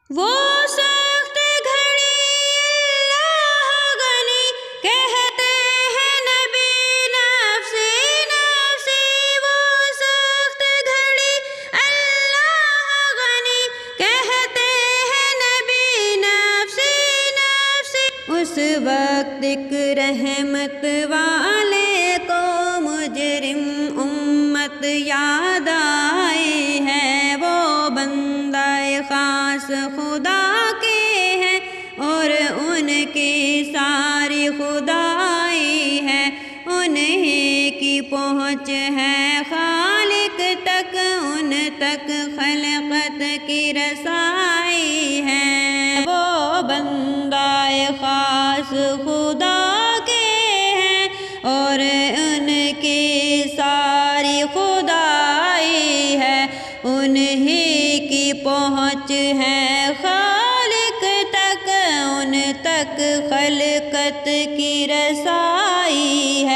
وہ سخت گھڑی اللہ غنی کہتے ہیں نبی نفسی نفسی، وہ سخت گھڑی اللہ غنی کہتے ہیں نبی نفسی نفسی۔ اس وقت ایک رحمت والے کو مجرم امت یاد آئی ہے، وہ بندہ خاص خدا کے ہیں اور ان کی ساری خدائی ہے، انہیں کی پہنچ ہے خالق تک، ان تک خلقت کی رسائی ہے، وہ بندہ خاص خدا کے ہیں اور ان کی ساری خدائی ہے، انہیں کی پہنچ ہے خالق تک، ان تک خلقت کی رسائی ہے۔